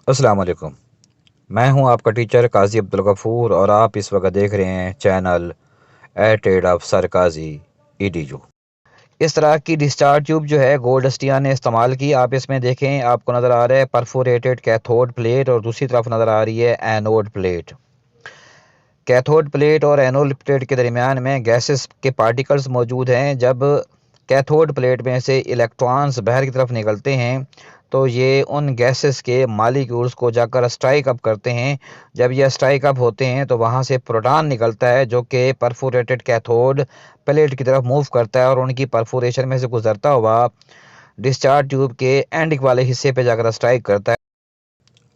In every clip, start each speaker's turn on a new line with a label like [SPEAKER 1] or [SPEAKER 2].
[SPEAKER 1] अस्सलाम वालेकुम। मैं हूं आपका टीचर काजी अब्दुल गफूर और आप इस वक्त देख रहे हैं channel a trade of sir Kazi EDU. इस तरह की डिस्चार्ज ट्यूब जो है गोल्डस्टिया ने इस्तेमाल की। आप इसमें देखें, आपको नज़र आ रहा है परफोरेटेड कैथोड प्लेट और दूसरी तरफ नज़र आ रही है एनोड प्लेट। कैथोड प्लेट और एनोड प्लेट के दरमियान में गैसेस के पार्टिकल्स मौजूद हैं। जब कैथोड प्लेट में से इलेक्ट्रॉन्स बाहर की तरफ निकलते हैं तो ये उन गैसेस के मालिक्यूल्स को जाकर स्ट्राइक अप करते हैं। जब ये स्ट्राइक अप होते हैं तो वहाँ से प्रोटॉन निकलता है जो कि परफोरेटेड कैथोड प्लेट की तरफ मूव करता है और उनकी परफोरेशन में से गुजरता हुआ डिस्चार्ज ट्यूब के एंड वाले हिस्से पे जाकर स्ट्राइक करता है।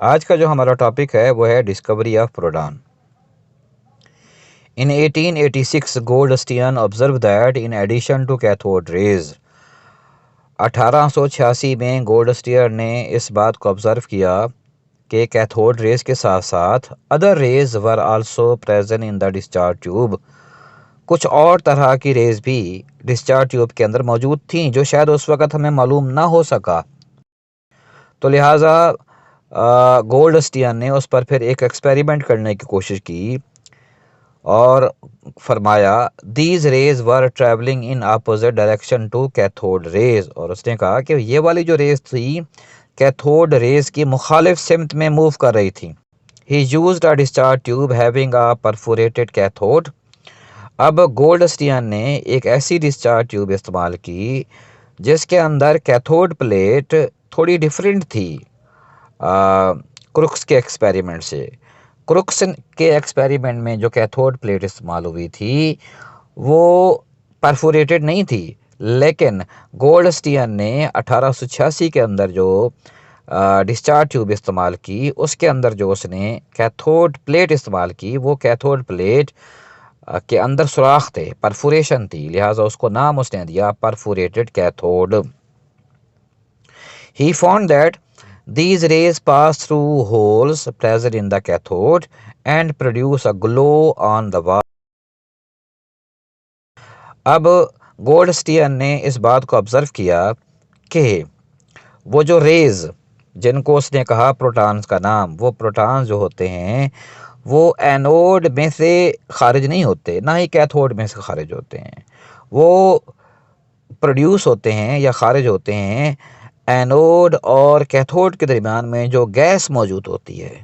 [SPEAKER 1] आज का जो हमारा टॉपिक है वो है discovery of proton. In 1886, Goldstein observed that in addition to cathode rays, 1886 में गोल्डस्टियर ने इस बात को ऑब्जर्व किया कि कैथोड रेज के साथ साथ other raise were also present in the discharge tube. कुछ और तरह की रेज भी डिस्चार्ज ट्यूब के अंदर मौजूद थीं जो शायद उस वक़्त हमें मालूम ना हो सका। तो लिहाजा गोल्डस्टियर ने उस पर फिर एक एक्सपेरिमेंट करने की कोशिश की और फरमाया these rays were travelling in opposite direction to cathode rays. और उसने कहा कि ये वाली जो रेज थी कैथोड रेज की मुखालिफ सिमत में मूव कर रही थी। ही used a discharge tube having a perforated cathode. अब गोल्डस्टियन ने एक ऐसी डिस्चार्ज ट्यूब इस्तेमाल की जिसके अंदर कैथोड प्लेट थोड़ी डिफरेंट थी क्रुक्स के एक्सपेरिमेंट से। क्रुक्स के एक्सपेरिमेंट में जो कैथोड प्लेट इस्तेमाल हुई थी वो परफोरेटेड नहीं थी, लेकिन गोल्डस्टियन ने 1886 के अंदर जो डिस्चार्ज ट्यूब इस्तेमाल की उसके अंदर जो उसने कैथोड प्लेट इस्तेमाल की वो कैथोड प्लेट के अंदर सुराख थे, परफोरेशन थी, लिहाजा उसको नाम उसने दिया perforated cathode. He found that these rays pass through holes present in the cathode and produce a glow on the wall. अब गोल्डस्टियर ने इस बात को ऑब्जर्व किया कि वो जो रेज जिनको उसने कहा प्रोटॉन्स का नाम, वो प्रोटॉन्स जो होते हैं वो एनोड में से खारिज नहीं होते, ना ही कैथोड में से खारिज होते हैं। वो प्रोड्यूस होते हैं या खारिज होते हैं एनोड और कैथोड के दरमियान में जो गैस मौजूद होती है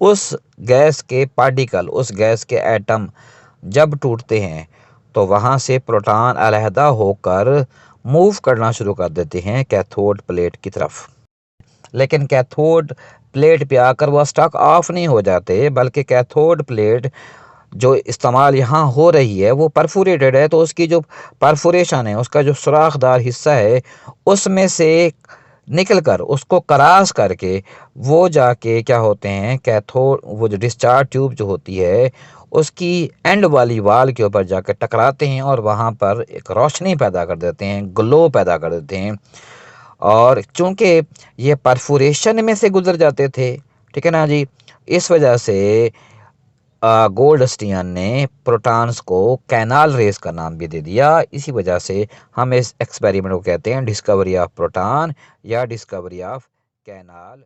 [SPEAKER 1] उस गैस के पार्टिकल, उस गैस के एटम जब टूटते हैं तो वहाँ से प्रोटॉन अलहदा होकर मूव करना शुरू कर देते हैं कैथोड प्लेट की तरफ। लेकिन कैथोड प्लेट पे आकर वह स्टक ऑफ नहीं हो जाते, बल्कि कैथोड प्लेट जो इस्तेमाल यहाँ हो रही है वो परफोरेटेड है, तो उसकी जो परफोरेशन है, उसका जो सुराखदार हिस्सा है उसमें से निकल कर उसको क्रॉस करके वो जाके क्या होते हैं कैथोड, वो जो डिस्चार्ज ट्यूब जो होती है उसकी एंड वाली वाल के ऊपर जाकर टकराते हैं और वहाँ पर एक रोशनी पैदा कर देते हैं, ग्लो पैदा कर देते हैं। और चूंकि ये परफोरेशन में से गुजर जाते थे, ठीक है ना जी, इस वजह से गोल्डस्टियन ने प्रोटॉन्स को कैनाल रेस का नाम भी दे दिया। इसी वजह से हम इस एक्सपेरिमेंट को कहते हैं डिस्कवरी ऑफ प्रोटॉन या डिस्कवरी ऑफ कैनाल